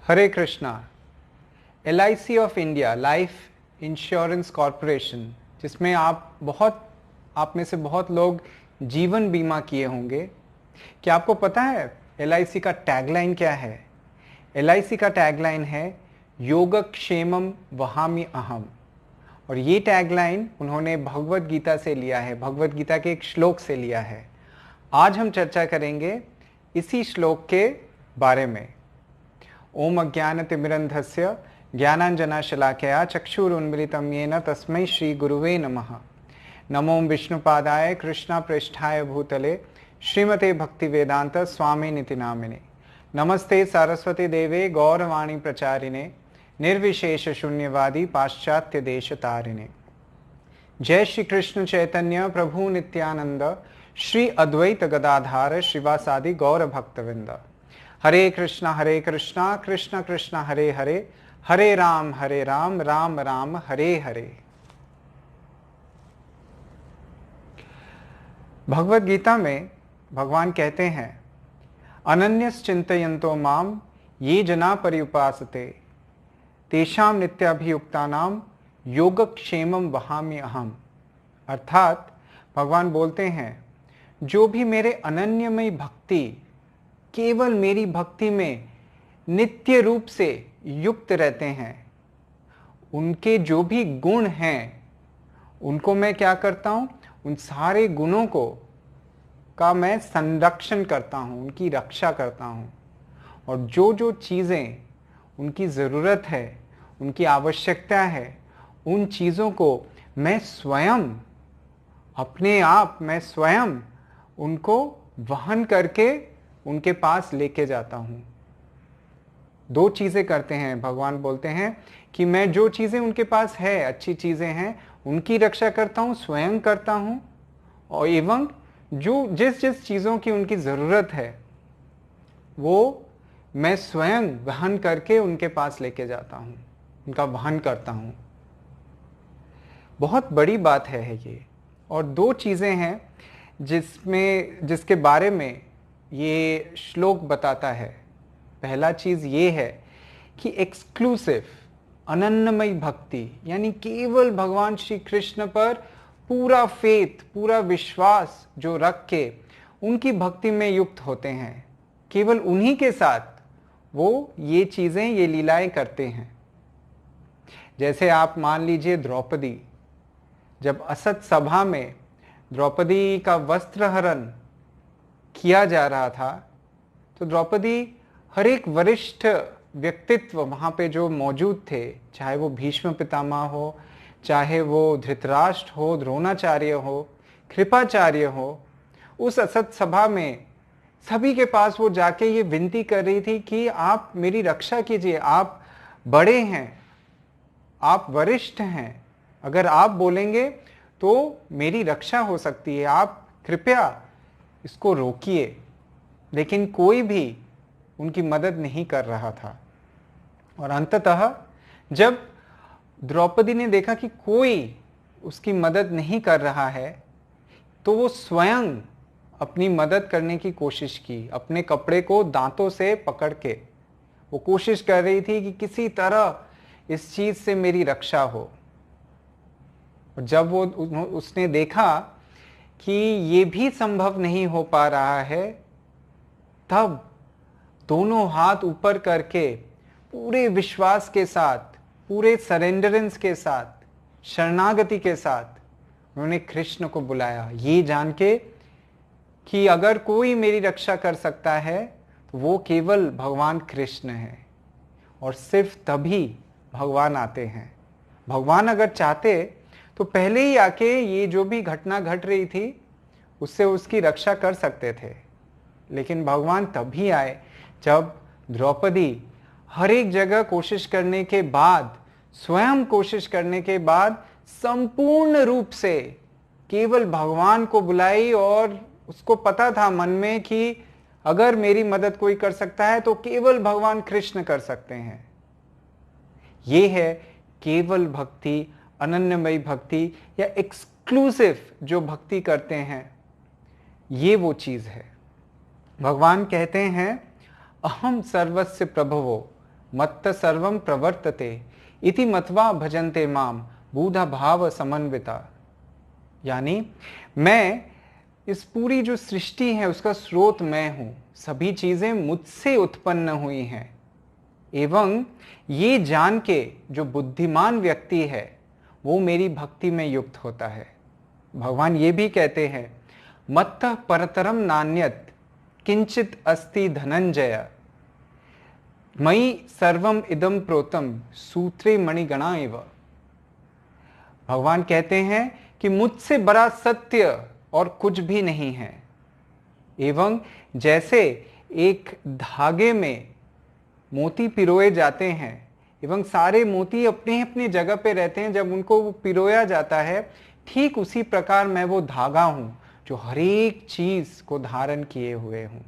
Hare Krishna. LIC of India, life insurance corporation, जिसमें आप में से बहुत लोग जीवन बीमा किए होंगे। क्या आपको पता है LIC का टैगलाइन क्या है? LIC का टैगलाइन है योगक्षेमम वहामि अहम। और ये टैगलाइन उन्होंने भगवत गीता से लिया है, भगवत गीता के एक श्लोक से लिया है। आज हम चर्चा करेंगे इसी श्लोक के बारे में। ओम अज्ञानतिमिरन्धस्य ज्ञानाञ्जनशलाकया चक्षुरुन्मिलितं येन तस्मै श्री गुरुवे नमः। नमो विष्णुपादाय कृष्णप्रेष्ठाय भूतले श्रीमते भक्तिवेदांत स्वामिनिति नामिने। नमस्ते सरस्वती देवे गौरवाणी प्रचारिणे निर्विशेष शून्यवादी पाश्चात्य देश तारिणे। जय श्री कृष्ण चैतन्य प्रभु नित्यानंद श्री अद्वैत गदाधार श्रीवासादि गौर भक्तवृंद। हरे कृष्णा कृष्ण कृष्ण हरे हरे, हरे राम राम राम हरे हरे। भगवत गीता में भगवान कहते हैं, अनन्यश्चिन्तयन्तो माम ये जना पर्युपासते तेषां नित्याभियुक्तानां योगक्षेमम वहामि अहम। अर्थात भगवान बोलते हैं, जो भी मेरे अनन्यमय भक्ति, केवल मेरी भक्ति में नित्य रूप से युक्त रहते हैं, उनके जो भी गुण हैं उनको मैं क्या करता हूं, उन सारे गुणों का मैं संरक्षण करता हूं, उनकी रक्षा करता हूं। और जो जो चीज़ें उनकी ज़रूरत है, उनकी आवश्यकता है, उन चीज़ों को मैं स्वयं अपने आप मैं स्वयं उनको वहन करके उनके पास लेके जाता हूँ। दो चीज़ें करते हैं भगवान, बोलते हैं कि मैं जो चीज़ें उनके पास है, अच्छी चीज़ें हैं, उनकी रक्षा करता हूँ, स्वयं करता हूँ। और एवं जो जिस चीज़ों की उनकी ज़रूरत है वो मैं स्वयं वहन करके उनके पास लेके जाता हूँ, उनका वहन करता हूँ। बहुत बड़ी बात है ये। और दो चीज़ें हैं जिसके बारे में ये श्लोक बताता है। पहला चीज़ ये है कि एक्सक्लूसिव अनन्यमय भक्ति, यानी केवल भगवान श्री कृष्ण पर पूरा फेथ, पूरा विश्वास जो रख के उनकी भक्ति में युक्त होते हैं, केवल उन्हीं के साथ वो ये चीज़ें, ये लीलाएं करते हैं। जैसे आप मान लीजिए द्रौपदी, जब असत सभा में द्रौपदी का वस्त्रहरण किया जा रहा था, तो द्रौपदी हर एक वरिष्ठ व्यक्तित्व वहाँ पे जो मौजूद थे, चाहे वो भीष्म पितामह हो, चाहे वो धृतराष्ट्र हो, द्रोणाचार्य हो, कृपाचार्य हो, उस असत सभा में सभी के पास वो जाके ये विनती कर रही थी कि आप मेरी रक्षा कीजिए, आप बड़े हैं, आप वरिष्ठ हैं, अगर आप बोलेंगे तो मेरी रक्षा हो सकती है, आप कृपया इसको रोकिए। लेकिन कोई भी उनकी मदद नहीं कर रहा था। और अंततः जब द्रौपदी ने देखा कि कोई उसकी मदद नहीं कर रहा है, तो वो स्वयं अपनी मदद करने की कोशिश की। अपने कपड़े को दांतों से पकड़ के वो कोशिश कर रही थी कि किसी तरह इस चीज से मेरी रक्षा हो। और जब उसने देखा कि ये भी संभव नहीं हो पा रहा है, तब दोनों हाथ ऊपर करके पूरे विश्वास के साथ, पूरे सरेंडरेंस के साथ, शरणागति के साथ उन्होंने कृष्ण को बुलाया, ये जान के कि अगर कोई मेरी रक्षा कर सकता है तो वो केवल भगवान कृष्ण है। और सिर्फ तभी भगवान आते हैं। भगवान अगर चाहते तो पहले ही आके ये जो भी घटना घट रही थी उससे उसकी रक्षा कर सकते थे। लेकिन भगवान तभी आए जब द्रौपदी हर एक जगह कोशिश करने के बाद, स्वयं कोशिश करने के बाद, संपूर्ण रूप से केवल भगवान को बुलाई। और उसको पता था मन में कि अगर मेरी मदद कोई कर सकता है तो केवल भगवान कृष्ण कर सकते हैं। ये है केवल भक्ति, अनन्यमयी भक्ति, या एक्सक्लूसिव जो भक्ति करते हैं, ये वो चीज है। भगवान कहते हैं, अहम सर्वस्य प्रभवो मत्त सर्वम प्रवर्तते इति मत्वा भजन्ते माम बूढ़ा भाव समन्विता। यानी मैं, इस पूरी जो सृष्टि है उसका स्रोत मैं हूं, सभी चीजें मुझसे उत्पन्न हुई हैं। एवं ये जान के जो बुद्धिमान व्यक्ति है वो मेरी भक्ति में युक्त होता है। भगवान ये भी कहते हैं, मत्तः परतरम नान्यत किंचित अस्ति धनंजय मयि सर्वम इदम प्रोतम सूत्रे मणिगणा एव। भगवान कहते हैं कि मुझसे बड़ा सत्य और कुछ भी नहीं है। एवं जैसे एक धागे में मोती पिरोए जाते हैं एवं सारे मोती अपने अपने जगह पे रहते हैं जब उनको पिरोया जाता है, ठीक उसी प्रकार मैं वो धागा हूं जो हर एक चीज को धारण किए हुए हूं।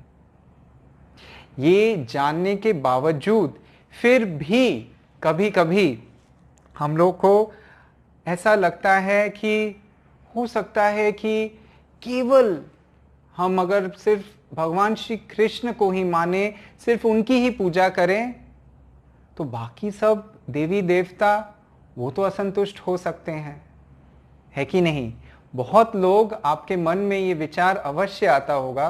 ये जानने के बावजूद फिर भी कभी कभी हम लोग को ऐसा लगता है कि हो सकता है कि केवल हम अगर सिर्फ भगवान श्री कृष्ण को ही माने, सिर्फ उनकी ही पूजा करें, तो बाकी सब देवी देवता वो तो असंतुष्ट हो सकते हैं, है कि नहीं। बहुत लोग, आपके मन में ये विचार अवश्य आता होगा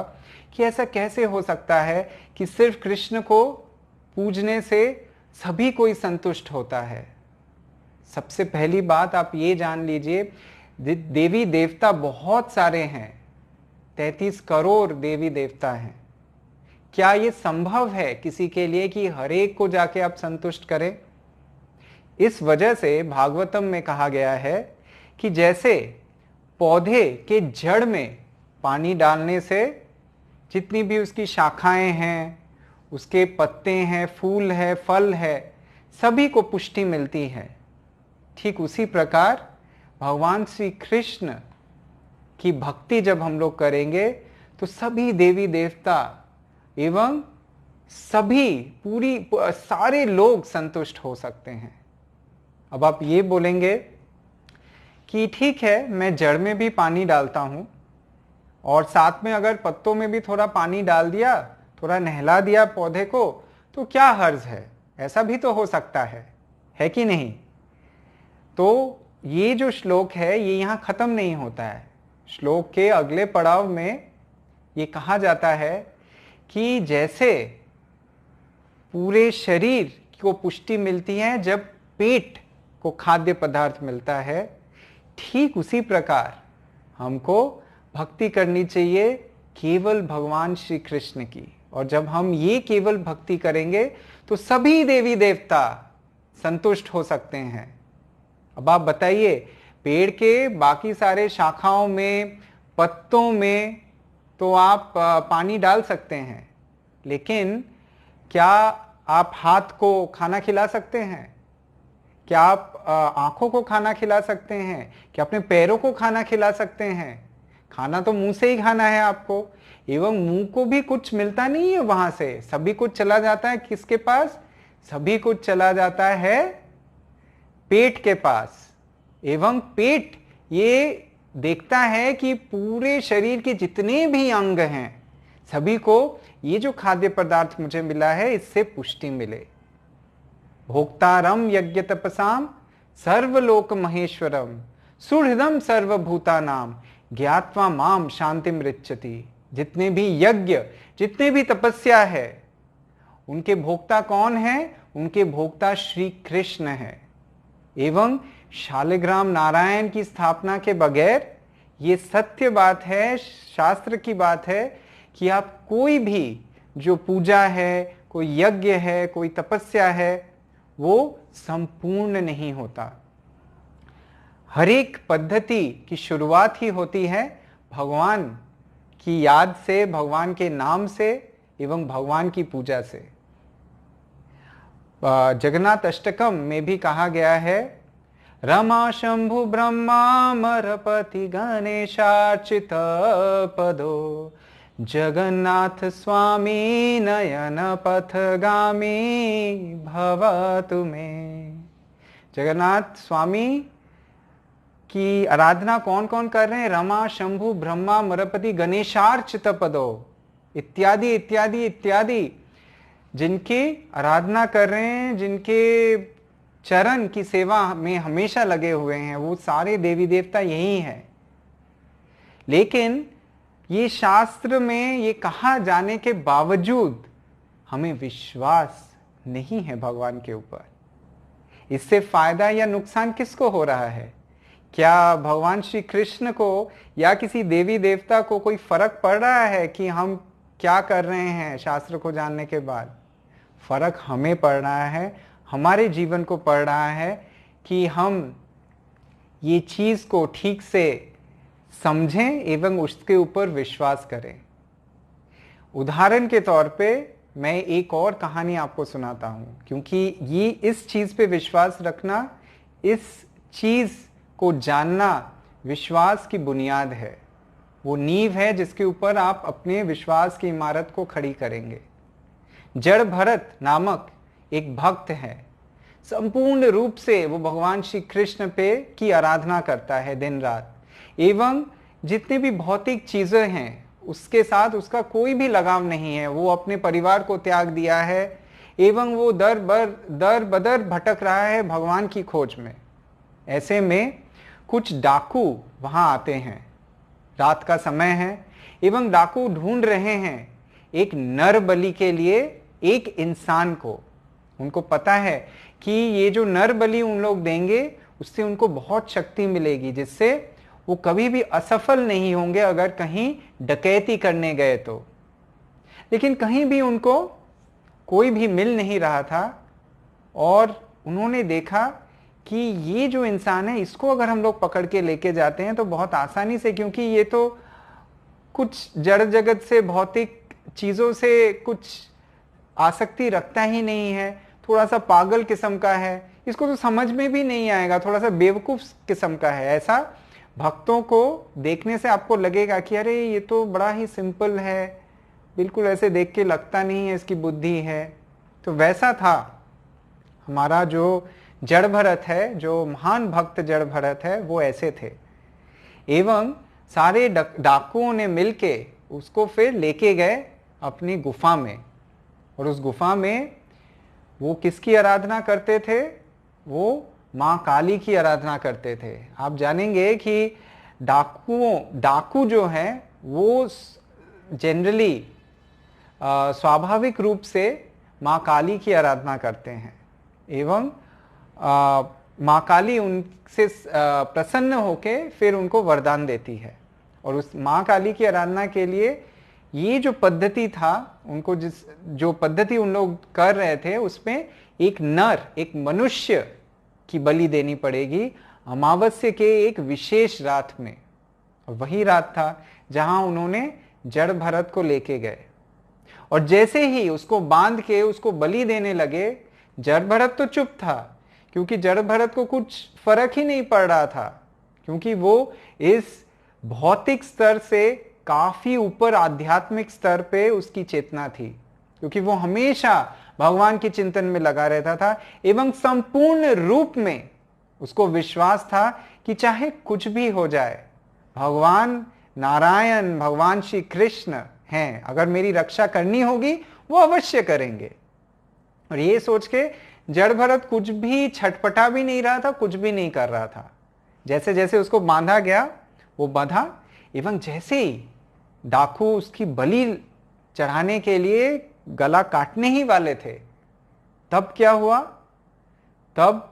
कि ऐसा कैसे हो सकता है कि सिर्फ कृष्ण को पूजने से सभी कोई संतुष्ट होता है। सबसे पहली बात आप ये जान लीजिए, देवी देवता बहुत सारे हैं, 33 करोड़ देवी देवता हैं। क्या ये संभव है किसी के लिए कि हर एक को जाके आप संतुष्ट करें? इस वजह से भागवतम में कहा गया है कि जैसे पौधे के जड़ में पानी डालने से जितनी भी उसकी शाखाएं हैं, उसके पत्ते हैं, फूल है, फल है, सभी को पुष्टि मिलती है, ठीक उसी प्रकार भगवान श्री कृष्ण की भक्ति जब हम लोग करेंगे तो सभी देवी देवता एवं सभी सारे लोग संतुष्ट हो सकते हैं। अब आप ये बोलेंगे कि ठीक है, मैं जड़ में भी पानी डालता हूं और साथ में अगर पत्तों में भी थोड़ा पानी डाल दिया, थोड़ा नहला दिया पौधे को, तो क्या हर्ज है? ऐसा भी तो हो सकता है कि नहीं। तो ये जो श्लोक है ये यहां खत्म नहीं होता है। श्लोक के अगले पड़ाव में ये कहा जाता है कि जैसे पूरे शरीर को पुष्टि मिलती है जब पेट को खाद्य पदार्थ मिलता है, ठीक उसी प्रकार हमको भक्ति करनी चाहिए केवल भगवान श्री कृष्ण की। और जब हम ये केवल भक्ति करेंगे तो सभी देवी देवता संतुष्ट हो सकते हैं। अब आप बताइए, पेड़ के बाकी सारे शाखाओं में, पत्तों में तो आप पानी डाल सकते हैं, लेकिन क्या आप हाथ को खाना खिला सकते हैं? क्या आप आंखों को खाना खिला सकते हैं? क्या अपने पैरों को खाना खिला सकते हैं? खाना तो मुंह से ही खाना है आपको, एवं मुंह को भी कुछ मिलता नहीं है वहां से, सभी कुछ चला जाता है किसके पास? सभी कुछ चला जाता है पेट के पास। एवं पेट ये देखता है कि पूरे शरीर के जितने भी अंग हैं सभी को ये जो खाद्य पदार्थ मुझे मिला है इससे पुष्टि मिले। भोक्तारम यज्ञ तपसाम सर्वलोक महेश्वरम सुहृदम सर्वभूतानाम ज्ञात्वा माम शांतिम रिच्यति। जितने भी यज्ञ, जितने भी तपस्या है, उनके भोक्ता कौन है? उनके भोक्ता श्री कृष्ण है। एवं शालिग्राम नारायण की स्थापना के बगैर ये सत्य बात है, शास्त्र की बात है कि आप कोई भी जो पूजा है, कोई यज्ञ है, कोई तपस्या है, वो संपूर्ण नहीं होता। हर एक पद्धति की शुरुआत ही होती है भगवान की याद से, भगवान के नाम से एवं भगवान की पूजा से। जगन्नाथ अष्टकम में भी कहा गया है, रमा शंभु ब्रह्मा मरपति गणेशार्चित पदो जगन्नाथ स्वामी नयन पथगामी भवतु मे। जगन्नाथ स्वामी की आराधना कौन कौन कर रहे हैं? रमा शंभु ब्रह्मा मरपति गणेशार्चित पदो इत्यादि इत्यादि इत्यादि। जिनकी आराधना कर रहे हैं, जिनके चरण की सेवा में हमेशा लगे हुए हैं, वो सारे देवी देवता यही हैं। लेकिन ये शास्त्र में ये कहा जाने के बावजूद हमें विश्वास नहीं है भगवान के ऊपर। इससे फायदा या नुकसान किसको हो रहा है? क्या भगवान श्री कृष्ण को या किसी देवी देवता को कोई फर्क पड़ रहा है कि हम क्या कर रहे हैं शास्त्र को जानने के बाद? फर्क हमें पड़ रहा है, हमारे जीवन को पड़ रहा है कि हम ये चीज को ठीक से समझें एवं उसके ऊपर विश्वास करें। उदाहरण के तौर पे मैं एक और कहानी आपको सुनाता हूं, क्योंकि ये इस चीज पे विश्वास रखना, इस चीज को जानना विश्वास की बुनियाद है। वो नींव है जिसके ऊपर आप अपने विश्वास की इमारत को खड़ी करेंगे। जड़ भरत नामक एक भक्त है, संपूर्ण रूप से वो भगवान श्री कृष्ण पे की आराधना करता है दिन रात, एवं जितने भी भौतिक चीजें हैं उसके साथ उसका कोई भी लगाव नहीं है। वो अपने परिवार को त्याग दिया है एवं वो दर बदर भटक रहा है भगवान की खोज में। ऐसे में कुछ डाकू वहां आते हैं, रात का समय है एवं डाकू ढूंढ रहे हैं एक नर बलि के लिए एक इंसान को। उनको पता है कि ये जो नर बलि उन लोग देंगे उससे उनको बहुत शक्ति मिलेगी, जिससे वो कभी भी असफल नहीं होंगे अगर कहीं डकैती करने गए तो। लेकिन कहीं भी उनको कोई भी मिल नहीं रहा था और उन्होंने देखा कि ये जो इंसान है इसको अगर हम लोग पकड़ के लेके जाते हैं तो बहुत आसानी से, क्योंकि ये तो कुछ जड़ जगत से, भौतिक चीजों से कुछ आसक्ति रखता ही नहीं है, थोड़ा सा पागल किस्म का है, इसको तो समझ में भी नहीं आएगा, थोड़ा सा बेवकूफ किस्म का है। ऐसा भक्तों को देखने से आपको लगेगा कि अरे ये तो बड़ा ही सिंपल है, बिल्कुल ऐसे देख के लगता नहीं है इसकी बुद्धि है। तो वैसा था हमारा जो जड़ भरत है, जो महान भक्त जड़ भरत है, वो ऐसे थे। एवं सारे डाकुओं ने मिलके उसको फिर लेके गए अपनी गुफा में, और उस गुफा में वो किसकी आराधना करते थे? वो माँ काली की आराधना करते थे। आप जानेंगे कि डाकू जो हैं वो जनरली स्वाभाविक रूप से माँ काली की आराधना करते हैं, एवं माँ काली उनसे प्रसन्न होके फिर उनको वरदान देती है। और उस माँ काली की आराधना के लिए ये जो पद्धति था, उनको जो पद्धति उन लोग कर रहे थे उसमें एक नर, एक मनुष्य की बलि देनी पड़ेगी अमावस्या के एक विशेष रात में। और वही रात था जहां उन्होंने जड़ भरत को लेके गए, और जैसे ही उसको बांध के उसको बलि देने लगे, जड़ भरत तो चुप था, क्योंकि जड़ भरत को कुछ फर्क ही नहीं पड़ रहा था, क्योंकि वो इस भौतिक स्तर से काफी ऊपर आध्यात्मिक स्तर पे उसकी चेतना थी, क्योंकि वो हमेशा भगवान के चिंतन में लगा रहता था एवं संपूर्ण रूप में उसको विश्वास था कि चाहे कुछ भी हो जाए, भगवान नारायण, भगवान श्री कृष्ण हैं, अगर मेरी रक्षा करनी होगी वो अवश्य करेंगे। और ये सोच के जड़ भरत कुछ भी छटपटा भी नहीं रहा था, कुछ भी नहीं कर रहा था। जैसे जैसे उसको बांधा गया वो बंधा, एवं जैसे ही डाकू उसकी बलि चढ़ाने के लिए गला काटने ही वाले थे, तब क्या हुआ? तब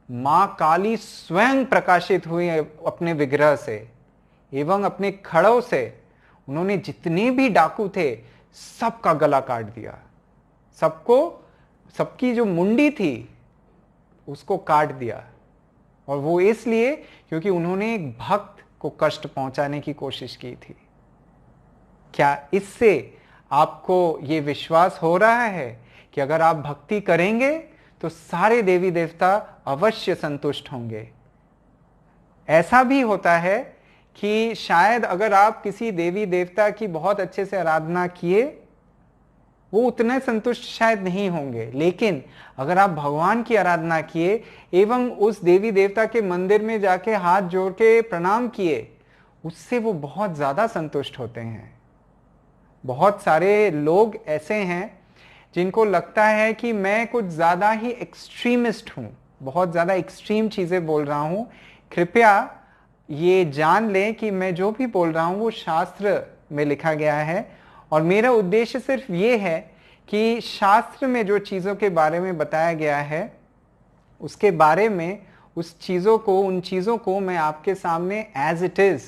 मां काली स्वयं प्रकाशित हुई अपने विग्रह से, एवं अपने खड़ों से उन्होंने जितने भी डाकू थे सबका गला काट दिया। सबकी जो मुंडी थी उसको काट दिया, और वो इसलिए क्योंकि उन्होंने एक भक्त को कष्ट पहुंचाने की कोशिश की थी। क्या इससे आपको ये विश्वास हो रहा है कि अगर आप भक्ति करेंगे तो सारे देवी देवता अवश्य संतुष्ट होंगे? ऐसा भी होता है कि शायद अगर आप किसी देवी देवता की बहुत अच्छे से आराधना किए, वो उतने संतुष्ट शायद नहीं होंगे, लेकिन अगर आप भगवान की आराधना किए एवं उस देवी देवता के मंदिर में जाके हाथ जोड़ के प्रणाम किए, उससे वो बहुत ज्यादा संतुष्ट होते हैं। बहुत सारे लोग ऐसे हैं जिनको लगता है कि मैं कुछ ज़्यादा ही एक्सट्रीमिस्ट हूँ, बहुत ज़्यादा एक्सट्रीम चीज़ें बोल रहा हूँ, कृपया ये जान लें कि मैं जो भी बोल रहा हूँ वो शास्त्र में लिखा गया है, और मेरा उद्देश्य सिर्फ ये है कि शास्त्र में जो चीज़ों के बारे में बताया गया है उसके बारे में उन चीज़ों को मैं आपके सामने एज इट इज़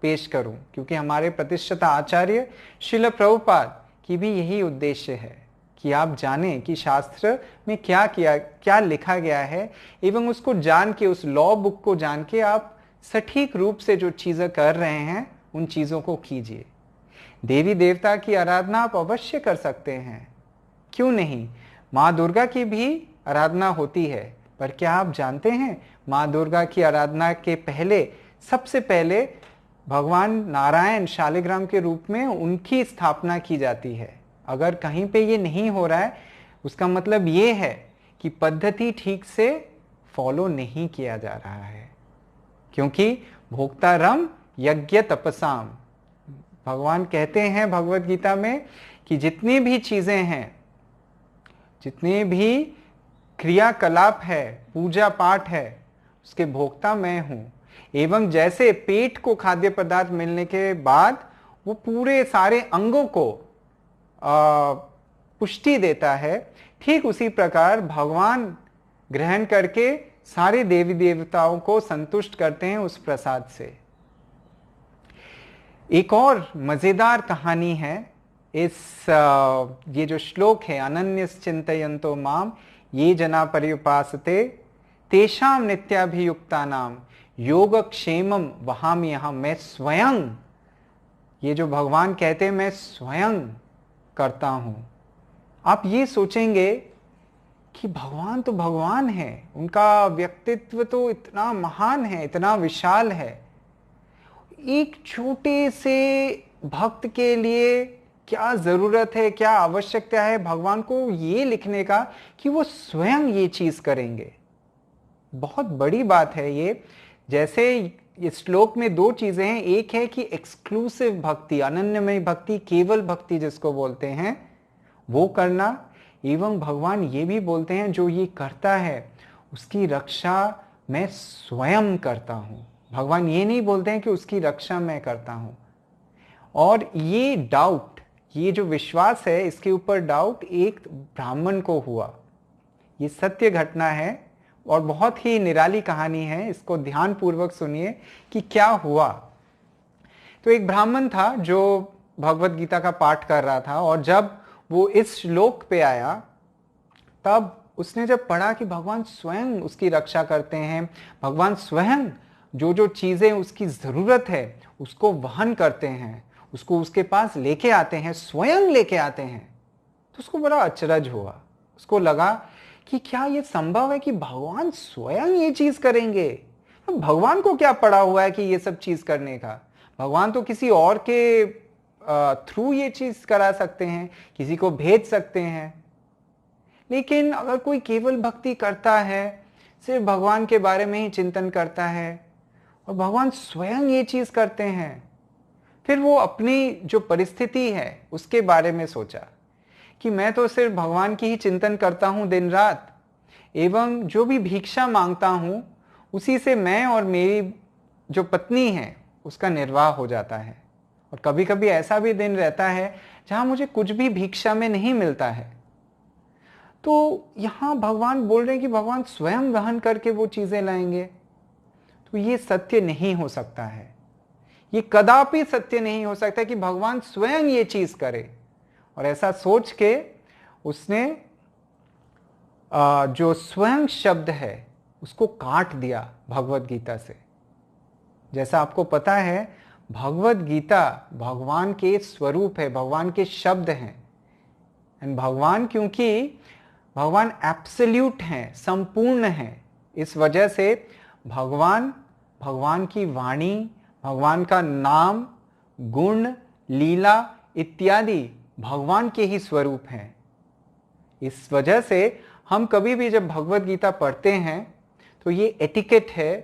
पेश करूं, क्योंकि हमारे प्रतिष्ठित आचार्य श्रील प्रभुपाद की भी यही उद्देश्य है कि आप जानें कि शास्त्र में क्या लिखा गया है, एवं उसको जान के, उस लॉ बुक को जान के आप सटीक रूप से जो चीज़ें कर रहे हैं उन चीज़ों को कीजिए। देवी देवता की आराधना आप अवश्य कर सकते हैं, क्यों नहीं, माँ दुर्गा की भी आराधना होती है, पर क्या आप जानते हैं माँ दुर्गा की आराधना के पहले, सबसे पहले भगवान नारायण शालिग्राम के रूप में उनकी स्थापना की जाती है। अगर कहीं पे ये नहीं हो रहा है उसका मतलब ये है कि पद्धति ठीक से फॉलो नहीं किया जा रहा है, क्योंकि भोक्तारम यज्ञ तपसाम, भगवान कहते हैं भगवत गीता में कि जितनी भी चीजें हैं, जितने भी क्रियाकलाप है, पूजा पाठ है, उसके भोक्ता मैं हूं। एवं जैसे पेट को खाद्य पदार्थ मिलने के बाद वो पूरे सारे अंगों को पुष्टि देता है, ठीक उसी प्रकार भगवान ग्रहण करके सारे देवी देवताओं को संतुष्ट करते हैं उस प्रसाद से। एक और मजेदार कहानी है ये जो श्लोक है, अनन्यस चिंतयन्तो माम ये जना पर्युपासते तेषाम नित्याभियुक्तानाम योगक्षेमम वहाम्यहम्, मैं स्वयं, ये जो भगवान कहते हैं मैं स्वयं करता हूं। आप ये सोचेंगे कि भगवान तो भगवान है, उनका व्यक्तित्व तो इतना महान है, इतना विशाल है, एक छोटे से भक्त के लिए क्या जरूरत है, क्या आवश्यकता है भगवान को ये लिखने का कि वो स्वयं ये चीज करेंगे। बहुत बड़ी बात है ये। जैसे इस श्लोक में दो चीजें हैं, एक है कि एक्सक्लूसिव भक्ति, अनन्यमय भक्ति, केवल भक्ति जिसको बोलते हैं, वो करना, एवं भगवान ये भी बोलते हैं जो ये करता है उसकी रक्षा मैं स्वयं करता हूं। भगवान ये नहीं बोलते हैं कि उसकी रक्षा मैं करता हूं। और ये डाउट, ये जो विश्वास है, इसके ऊपर डाउट एक ब्राह्मण को हुआ। ये सत्य घटना है और बहुत ही निराली कहानी है, इसको ध्यान पूर्वक सुनिए कि क्या हुआ। तो एक ब्राह्मण था जो भगवत गीता का पाठ कर रहा था, और जब वो इस श्लोक पे आया तब उसने जब पढ़ा कि भगवान स्वयं उसकी रक्षा करते हैं, भगवान स्वयं जो जो चीजें उसकी जरूरत है उसको वहन करते हैं, उसको उसके पास लेके आते हैं, स्वयं लेके आते हैं, तो उसको बड़ा अचरज हुआ। उसको लगा कि क्या ये संभव है कि भगवान स्वयं ये चीज करेंगे? भगवान को क्या पड़ा हुआ है कि ये सब चीज करने का? भगवान तो किसी और के थ्रू ये चीज करा सकते हैं, किसी को भेज सकते हैं। लेकिन अगर कोई केवल भक्ति करता है, सिर्फ भगवान के बारे में ही चिंतन करता है, और भगवान स्वयं ये चीज करते हैं, फिर वो अपनी जो परिस्थिति है उसके बारे में सोचा कि मैं तो सिर्फ भगवान की ही चिंतन करता हूं दिन रात, एवं जो भी भिक्षा मांगता हूं उसी से मैं और मेरी जो पत्नी है उसका निर्वाह हो जाता है। और कभी कभी ऐसा भी दिन रहता है जहां मुझे कुछ भी भिक्षा में नहीं मिलता है। तो यहां भगवान बोल रहे हैं कि भगवान स्वयं वहन करके वो चीजें लाएंगे, तो ये सत्य नहीं हो सकता है। ये कदापि सत्य नहीं हो सकता कि भगवान स्वयं ये चीज करे। और ऐसा सोच के उसने जो स्वयं शब्द है उसको काट दिया भगवत गीता से। जैसा आपको पता है भगवत गीता भगवान के स्वरूप है, भगवान के शब्द हैं। एंड भगवान, क्योंकि भगवान एब्सोल्यूट हैं, संपूर्ण हैं, इस वजह से भगवान की वाणी, भगवान का नाम, गुण, लीला इत्यादि भगवान के ही स्वरूप हैं। इस वजह से हम कभी भी जब भगवत गीता पढ़ते हैं तो ये एटिकेट है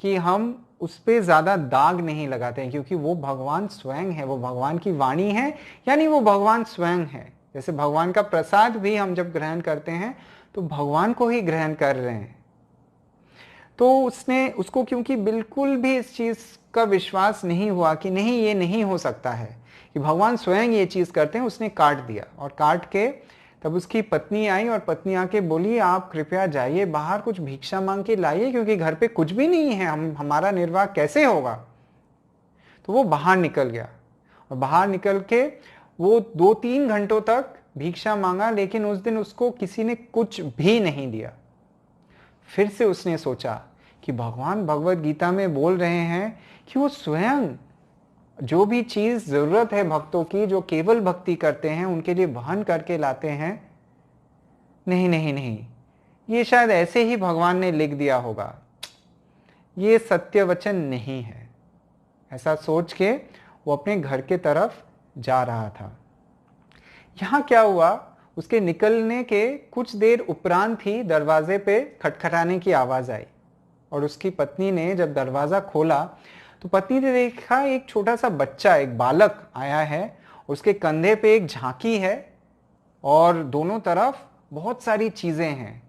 कि हम उस पर ज्यादा दाग नहीं लगाते हैं, क्योंकि वो भगवान स्वयं है, वो भगवान की वाणी है, यानी वो भगवान स्वयं है। जैसे भगवान का प्रसाद भी हम जब ग्रहण करते हैं तो भगवान को ही ग्रहण कर रहे हैं। तो उसको क्योंकि बिल्कुल भी इस चीज का विश्वास नहीं हुआ कि नहीं, ये नहीं हो सकता है कि भगवान स्वयं ये चीज करते हैं, उसने काट दिया। और काट के तब उसकी पत्नी आई और पत्नी आके बोली, आप कृपया जाइए बाहर, कुछ भिक्षा मांग के लाइए, क्योंकि घर पे कुछ भी नहीं है, हमारा निर्वाह कैसे होगा। तो वो बाहर निकल गया और बाहर निकल के वो 2-3 घंटों तक भिक्षा मांगा, लेकिन उस दिन उसको किसी ने कुछ भी नहीं दिया। फिर से उसने सोचा कि भगवान भगवत गीता में बोल रहे हैं कि वो स्वयं जो भी चीज जरूरत है भक्तों की, जो केवल भक्ति करते हैं उनके लिए वहन करके लाते हैं। नहीं नहीं नहीं, ये शायद ऐसे ही भगवान ने लिख दिया होगा, ये सत्य वचन नहीं है। ऐसा सोच के वो अपने घर के तरफ जा रहा था। यहां क्या हुआ, उसके निकलने के कुछ देर उपरांत ही दरवाजे पे खटखटाने की आवाज आई और उसकी पत्नी ने जब दरवाजा खोला तो पत्नी ने देखा एक छोटा सा बच्चा, एक बालक आया है। उसके कंधे पे एक झांकी है और दोनों तरफ बहुत सारी चीजें हैं,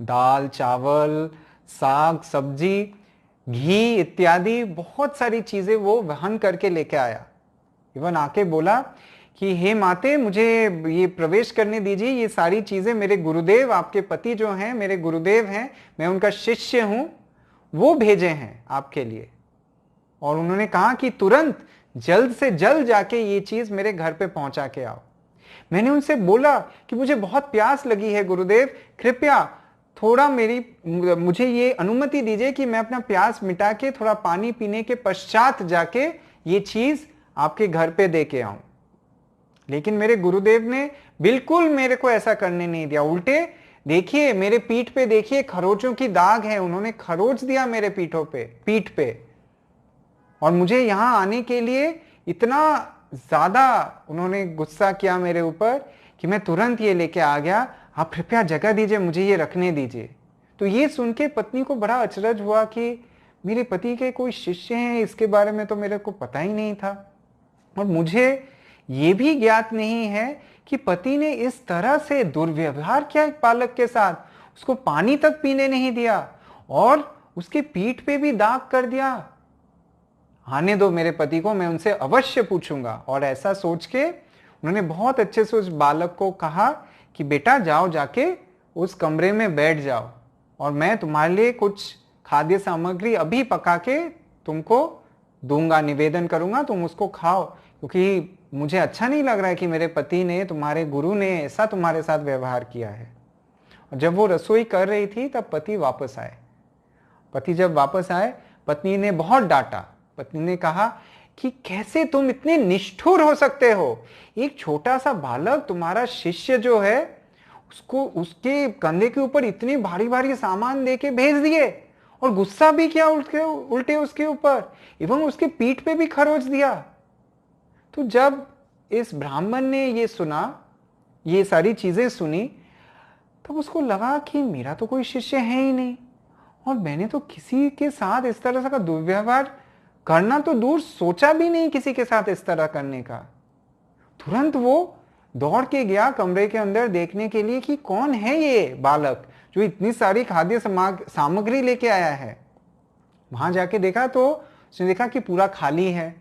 दाल, चावल, साग, सब्जी, घी इत्यादि बहुत सारी चीजें वो वहन करके लेके आया। इवन आके बोला कि हे माते, मुझे ये प्रवेश करने दीजिए, ये सारी चीजें मेरे गुरुदेव, आपके पति जो हैं मेरे गुरुदेव हैं, मैं उनका शिष्य हूं, वो भेजे हैं आपके लिए। और उन्होंने कहा कि तुरंत जल्द से जल्द जाके ये चीज मेरे घर पे पहुंचा के आओ। मैंने उनसे बोला कि मुझे बहुत प्यास लगी है गुरुदेव, कृपया थोड़ा मुझे ये अनुमति दीजिए कि मैं अपना प्यास मिटा के थोड़ा पानी पीने के पश्चात जाके ये चीज आपके घर पे दे के आऊं। लेकिन मेरे गुरुदेव ने बिल्कुल मेरे को ऐसा करने नहीं दिया। उल्टे देखिए, मेरे पीठ पे देखिए खरोचों की दाग है, उन्होंने खरोच दिया मेरे पीठ पे। और मुझे यहां आने के लिए इतना ज्यादा उन्होंने गुस्सा किया मेरे ऊपर कि मैं तुरंत ये लेके आ गया। आप कृपया जगह दीजिए, मुझे ये रखने दीजिए। तो ये सुन के पत्नी को बड़ा अचरज हुआ कि मेरे पति के कोई शिष्य हैं, इसके बारे में तो मेरे को पता ही नहीं था। और मुझे ये भी ज्ञात नहीं है कि पति ने इस तरह से दुर्व्यवहार किया एक बालक के साथ, उसको पानी तक पीने नहीं दिया और उसके पीठ पे भी दाग कर दिया। आने दो मेरे पति को, मैं उनसे अवश्य पूछूंगा। और ऐसा सोच के उन्होंने बहुत अच्छे से उस बालक को कहा कि बेटा जाओ, जाके उस कमरे में बैठ जाओ और मैं तुम्हारे लिए कुछ खाद्य सामग्री अभी पका के तुमको दूंगा, निवेदन करूंगा, तुम उसको खाओ, क्योंकि मुझे अच्छा नहीं लग रहा है कि मेरे पति ने, तुम्हारे गुरु ने ऐसा तुम्हारे साथ व्यवहार किया है। और जब वो रसोई कर रही थी तब पति वापस आए। पति जब वापस आए, पत्नी ने बहुत डांटा। पत्नी ने कहा कि कैसे तुम इतने निष्ठुर हो सकते हो, एक छोटा सा बालक तुम्हारा शिष्य जो है उसको उसके कंधे के ऊपर इतनी भारी भारी सामान देके भेज दिए और गुस्सा भी किया उल्टे उसके ऊपर, एवं उसके पीठ पे भी खरोच दिया। तो जब इस ब्राह्मण ने ये सुना, ये सारी चीजें सुनी, तब उसको लगा कि मेरा तो कोई शिष्य है ही नहीं और मैंने तो किसी के साथ इस तरह का दुर्व्यवहार करना तो दूर, सोचा भी नहीं किसी के साथ इस तरह करने का। तुरंत वो दौड़ के गया कमरे के अंदर देखने के लिए कि कौन है ये बालक जो इतनी सारी खाद्य सामग्री लेके आया है। वहां जाके देखा तो उसने देखा कि पूरा खाली है,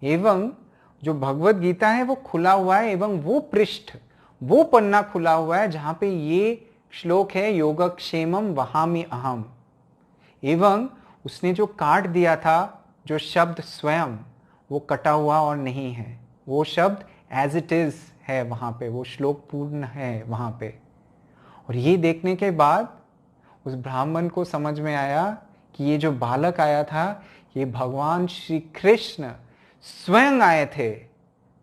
एवं जो भगवत गीता है वो खुला हुआ है, एवं वो पृष्ठ, वो पन्ना खुला हुआ है जहां पे ये श्लोक है, योगक्षेमम वहामि अहम। एवं उसने जो काट दिया था, जो शब्द स्वयं, वो कटा हुआ और नहीं है, वो शब्द एज इट इज है वहां पे, वो श्लोक पूर्ण है वहां पे। और ये देखने के बाद उस ब्राह्मण को समझ में आया कि ये जो बालक आया था, ये भगवान श्री कृष्ण स्वयं आए थे।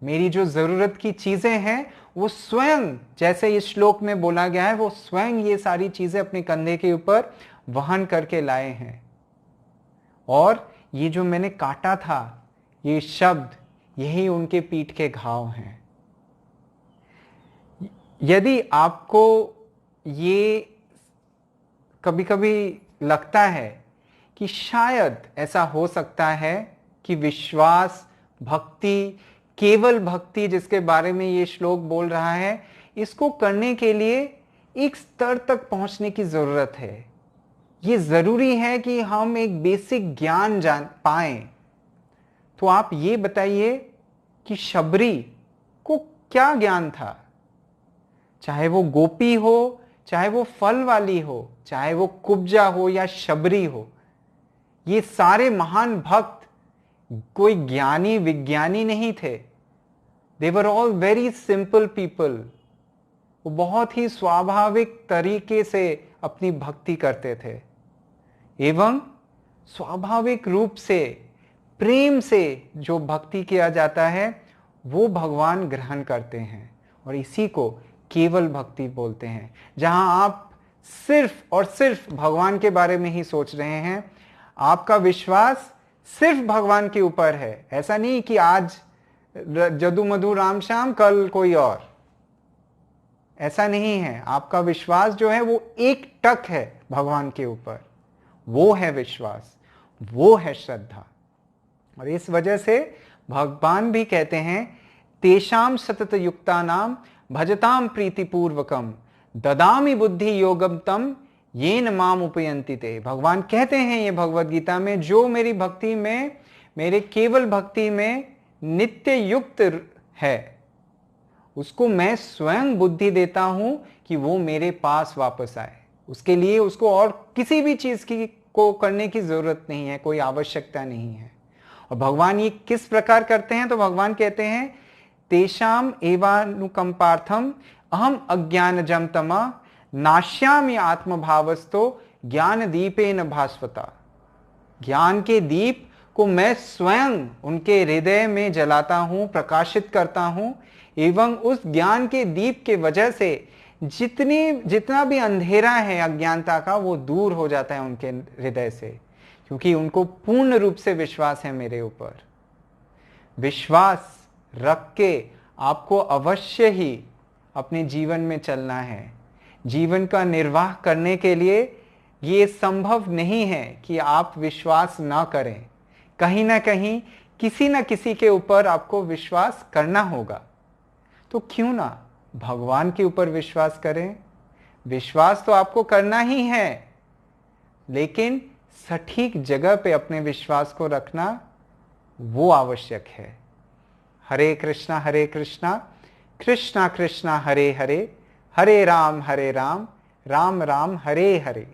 मेरी जो जरूरत की चीजें हैं वो स्वयं, जैसे इस श्लोक में बोला गया है, वो स्वयं ये सारी चीजें अपने कंधे के ऊपर वहन करके लाए हैं। और ये जो मैंने काटा था, ये शब्द, यही उनके पीठ के घाव हैं। यदि आपको ये कभी कभी लगता है कि शायद ऐसा हो सकता है कि विश्वास, भक्ति केवल भक्ति जिसके बारे में ये श्लोक बोल रहा है, इसको करने के लिए एक स्तर तक पहुंचने की जरूरत है। ये जरूरी है कि हम एक बेसिक ज्ञान जान पाएं। तो आप ये बताइए कि शबरी को क्या ज्ञान था? चाहे वो गोपी हो, चाहे वो फल वाली हो, चाहे वो कुब्जा हो या शबरी हो, ये सारे महान भक्त कोई ज्ञानी विज्ञानी नहीं थे। They were all very simple people. वो बहुत ही स्वाभाविक तरीके से अपनी भक्ति करते थे एवं स्वाभाविक रूप से प्रेम से जो भक्ति किया जाता है वो भगवान ग्रहण करते हैं, और इसी को केवल भक्ति बोलते हैं। जहां आप सिर्फ और सिर्फ भगवान के बारे में ही सोच रहे हैं, आपका विश्वास सिर्फ भगवान के ऊपर है। ऐसा नहीं कि आज जदू मधु राम श्याम, कल कोई और, ऐसा नहीं है। आपका विश्वास जो है वो एक टक है भगवान के ऊपर। वो है विश्वास, वो है श्रद्धा। और इस वजह से भगवान भी कहते हैं, तेषाम सतत युक्ता नाम भजताम प्रीतिपूर्वकम ददामि बुद्धि योगम तम येन माम उपयंति ते। भगवान कहते हैं ये भगवद गीता में, जो मेरी भक्ति में, मेरे केवल भक्ति में नित्य युक्त है, उसको मैं स्वयं बुद्धि देता हूं कि वो मेरे पास वापस आए। उसके लिए उसको और किसी भी चीज की को करने की जरूरत नहीं है, कोई आवश्यकता नहीं है। और भगवान ये किस प्रकार करते हैं? तो भगवान कहते हैं, तेषाम एवानुकंपार्थम अहम अज्ञानजम तमा नाश्यामि आत्मभावस्तो ज्ञान दीपेन भास्वता। ज्ञान के दीप को मैं स्वयं उनके हृदय में जलाता हूं, प्रकाशित करता हूं, एवं उस ज्ञान के दीप के वजह से जितना भी अंधेरा है अज्ञानता का, वो दूर हो जाता है उनके हृदय से, क्योंकि उनको पूर्ण रूप से विश्वास है मेरे ऊपर। विश्वास रख के आपको अवश्य ही अपने जीवन में चलना है। जीवन का निर्वाह करने के लिए ये संभव नहीं है कि आप विश्वास ना करें। कहीं ना कहीं किसी न किसी के ऊपर आपको विश्वास करना होगा। तो क्यों ना भगवान के ऊपर विश्वास करें? विश्वास तो आपको करना ही है, लेकिन सटीक जगह पे अपने विश्वास को रखना वो आवश्यक है। हरे कृष्णा कृष्णा कृष्णा हरे हरे, हरे राम राम राम हरे हरे।